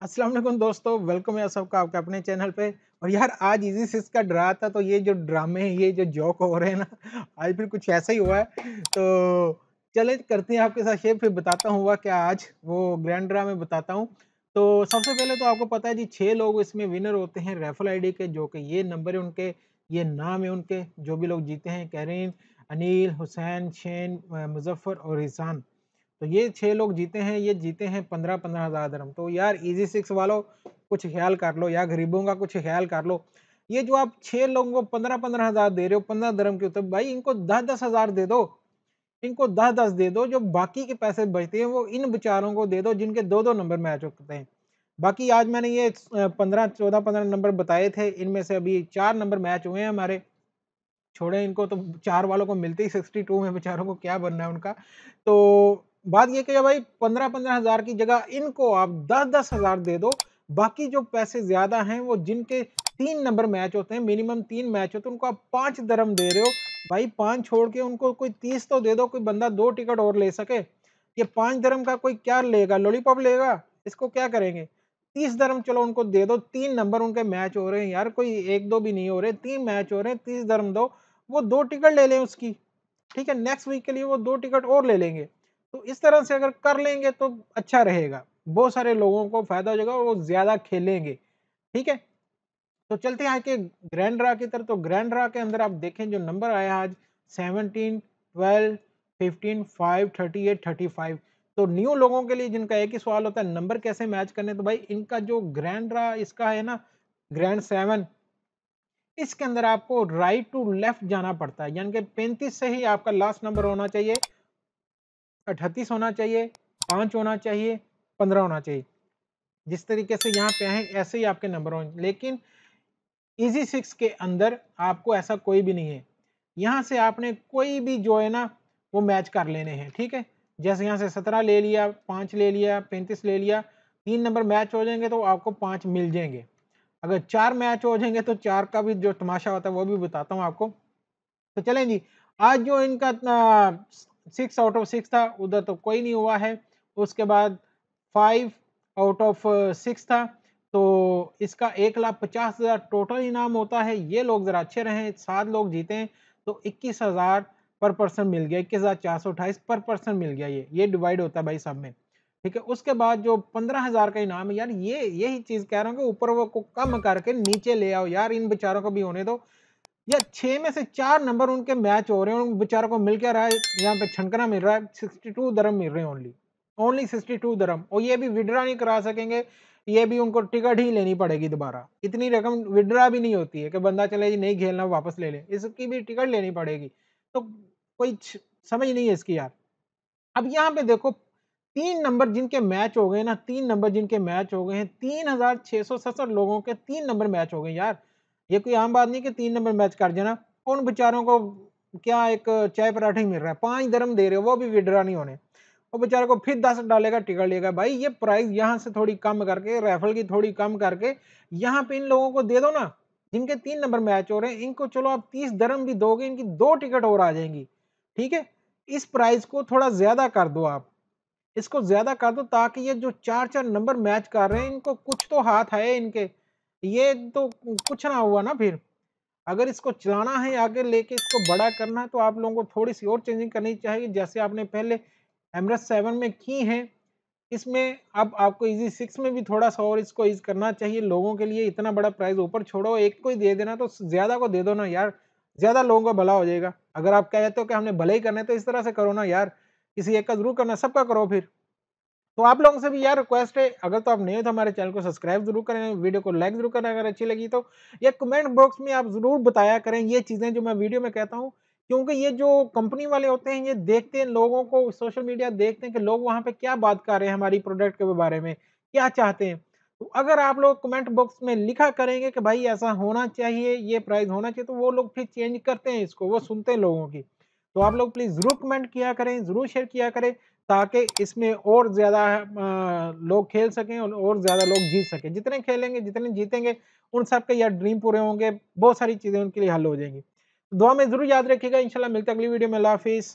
अस्सलाम वालेकुम दोस्तों, वेलकम है सबका आपके अपने चैनल पे। और यार आज इजी सिक्स का ड्रा था, तो ये जो ड्रामे हैं, ये जो जोक हो रहे हैं ना, आज भी कुछ ऐसा ही हुआ है। तो चले करते हैं आपके साथ शेयर, फिर बताता हूँ हुआ क्या आज वो ग्रैंड ड्रा में बताता हूँ। तो सबसे पहले तो आपको पता है जी, 6 लोग इसमें विनर होते हैं रेफल आईडी के, जो कि ये नंबर है उनके, ये नाम है उनके, जो भी लोग जीते हैं करीम, अनिल, हुसैन, शेन, मुजफ्फर और ईसान। तो ये 6 लोग जीते हैं, ये जीते हैं 15-15 हज़ार दिरहम। तो यार इजी सिक्स वालों कुछ ख्याल कर लो, या गरीबों का कुछ ख्याल कर लो। ये जो आप 6 लोगों को 15-15 हज़ार दे रहे हो 15 दिरहम के ऊपर, भाई इनको 10-10 हज़ार दे दो। इनको 10-10 दे दो, जो बाकी के पैसे बचते हैं वो इन बेचारों को दे दो जिनके 2-2 नंबर मैच होते हैं। बाकी आज मैंने ये 15 14-15 नंबर बताए थे, इनमें से अभी 4 नंबर मैच हुए हैं हमारे। छोड़े इनको, तो 4 वालों को मिलते ही 62 में, बेचारों को क्या बनना है उनका। तो बात ये कि भाई 15-15 हज़ार की जगह इनको आप 10-10 हज़ार दे दो। बाकी जो पैसे ज़्यादा हैं वो जिनके 3 नंबर मैच होते हैं, मिनिमम 3 मैच होते हैं, उनको आप 5 दिरहम दे रहे हो। भाई 5 छोड़ के उनको कोई 30 तो दे दो, कोई बंदा 2 टिकट और ले सके। ये 5 दिरहम का कोई क्या लेगा, लॉलीपॉप लेगा? इसको क्या करेंगे? 30 दिरहम चलो उनको दे दो, 3 नंबर उनके मैच हो रहे हैं यार, कोई 1-2 भी नहीं हो रहे, 3 मैच हो रहे हैं, 30 दिरहम दो। वो 2 टिकट ले लें उसकी, ठीक है? नेक्स्ट वीक के लिए वो 2 टिकट और ले लेंगे। तो इस तरह से अगर कर लेंगे तो अच्छा रहेगा। बहुत सारे लोगों को फ़ायदा हो जाएगा और वो ज़्यादा खेलेंगे, ठीक है? तो चलते हैं आज के ग्रैंड ड्रा की तरफ। तो ग्रैंड ड्रा के अंदर आप देखें जो नंबर आया आज 17, 12, 15, 5, 38, 35। तो न्यू लोगों के लिए जिनका एक ही सवाल होता है नंबर कैसे मैच करने, तो भाई इनका जो ग्रैंड ड्रा इसका है ना, ग्रैंड 7, इसके अंदर आपको राइट टू लेफ्ट जाना पड़ता है, यानी कि 35 से ही आपका लास्ट नंबर होना चाहिए, 38 होना चाहिए, 5 होना चाहिए, 15 होना चाहिए। जिस तरीके से यहाँ पे हैं ऐसे ही आपके नंबर होंगे। लेकिन इजी सिक्स के अंदर आपको ऐसा कोई भी नहीं है। यहाँ से आपने कोई भी जो है ना वो मैच कर लेने हैं, ठीक है? जैसे यहाँ से 17 ले लिया, 5 ले लिया, 35 ले लिया, 3 नंबर मैच हो जाएंगे तो आपको 5 मिल जाएंगे। अगर 4 मैच हो जाएंगे तो 4 का भी जो तमाशा होता है वो भी बताता हूँ आपको। तो चलें जी, आज जो इनका 6 आउट ऑफ 6 था, उधर तो कोई नहीं हुआ है। उसके बाद 5 आउट ऑफ 6 था, तो इसका 1,50,000 टोटल इनाम होता है। ये लोग ज़रा अच्छे रहे, 7 लोग जीते हैं, तो 21,000 पर पर्सन मिल गया, 21,428 पर पर्सन मिल गया। ये डिवाइड होता है भाई सब में, ठीक है? उसके बाद जो 15,000 का इनाम है यार, ये यही चीज़ कह रहा हूँ कि ऊपर वो को कम करके नीचे ले आओ यार, इन बेचारों को भी होने दो। या 6 में से 4 नंबर उनके मैच हो रहे हैं, उन बेचारों को मिल क्या रहा है, यहाँ पे छनकना मिल रहा है, 62 दिरहम मिल रहे हैं ओनली, ओनली 62 दिरहम। और ये भी विड्रा नहीं करा सकेंगे, ये भी उनको टिकट ही लेनी पड़ेगी दोबारा। इतनी रकम विड्रा भी नहीं होती है कि बंदा चले जी नहीं खेलना वापस ले ले, इसकी भी टिकट लेनी पड़ेगी। तो कोई समझ नहीं है इसकी यार। अब यहाँ पे देखो 3 नंबर जिनके मैच हो गए ना, 3 नंबर जिनके मैच हो गए हैं, 3,667 लोगों के 3 नंबर मैच हो गए यार। ये कोई आम बात नहीं कि 3 नंबर मैच कर देना। उन बेचारों को क्या एक चाय पराठा ही मिल रहा है, 5 दिरहम दे रहे हो, वो भी विड्रॉ नहीं होने। वो बेचारे को फिर 10 डालेगा, टिकट लेगा। भाई ये प्राइस यहाँ से थोड़ी कम करके, रैफल की थोड़ी कम करके, यहाँ पे इन लोगों को दे दो ना, जिनके 3 नंबर मैच हो रहे हैं, इनको चलो आप 30 दिरहम भी दोगे, इनकी 2 टिकट और आ जाएँगी, ठीक है? इस प्राइस को थोड़ा ज़्यादा कर दो आप, इसको ज़्यादा कर दो ताकि ये जो 4-4 नंबर मैच कर रहे हैं, इनको कुछ तो हाथ है इनके। ये तो कुछ ना हुआ ना फिर। अगर इसको चलाना है, आगे लेके इसको बड़ा करना है, तो आप लोगों को थोड़ी-सी और चेंजिंग करनी चाहिए, जैसे आपने पहले एमरेस 7 में की हैं। इसमें अब आपको ईज़ी 6 में भी थोड़ा-सा और इसको ईज़ करना चाहिए लोगों के लिए। इतना बड़ा प्राइज़ ऊपर छोड़ो, एक को ही दे देना, तो ज़्यादा को दे दो ना यार, ज़्यादा लोगों का भला हो जाएगा। अगर आप कहते हो कि हमने भले ही करना है, तो इस तरह से करो ना यार, किसी एक का ज़रूर करना, सबका करो फिर। तो आप लोगों से भी यार रिक्वेस्ट है, अगर तो आप नए हो तो हमारे चैनल को सब्सक्राइब ज़रूर करें, वीडियो को लाइक ज़रूर करें अगर अच्छी लगी तो। या कमेंट बॉक्स में आप ज़रूर बताया करें ये चीज़ें जो मैं वीडियो में कहता हूँ, क्योंकि ये जो कंपनी वाले होते हैं, ये देखते हैं लोगों को, सोशल मीडिया देखते हैं कि लोग वहाँ पे क्या बात कर रहे हैं हमारी प्रोडक्ट के बारे में, क्या चाहते हैं। तो अगर आप लोग कमेंट बॉक्स में लिखा करेंगे कि भाई ऐसा होना चाहिए, ये प्राइस होना चाहिए, तो वो लोग फिर चेंज करते हैं इसको, वो सुनते हैं लोगों की। तो आप लोग प्लीज़ ज़रूर कमेंट किया करें, ज़रूर शेयर किया करें, ताकि इसमें और ज़्यादा लोग खेल सकें और ज़्यादा लोग जीत सकें। जितने खेलेंगे, जितने जीतेंगे, उन सब के यार ड्रीम पूरे होंगे, बहुत सारी चीज़ें उनके लिए हल हो जाएँगी। दुआ में ज़रूर याद रखिएगा, इंशाल्लाह मिलते हैं अगली वीडियो में। अल्लाह हाफ़िज़।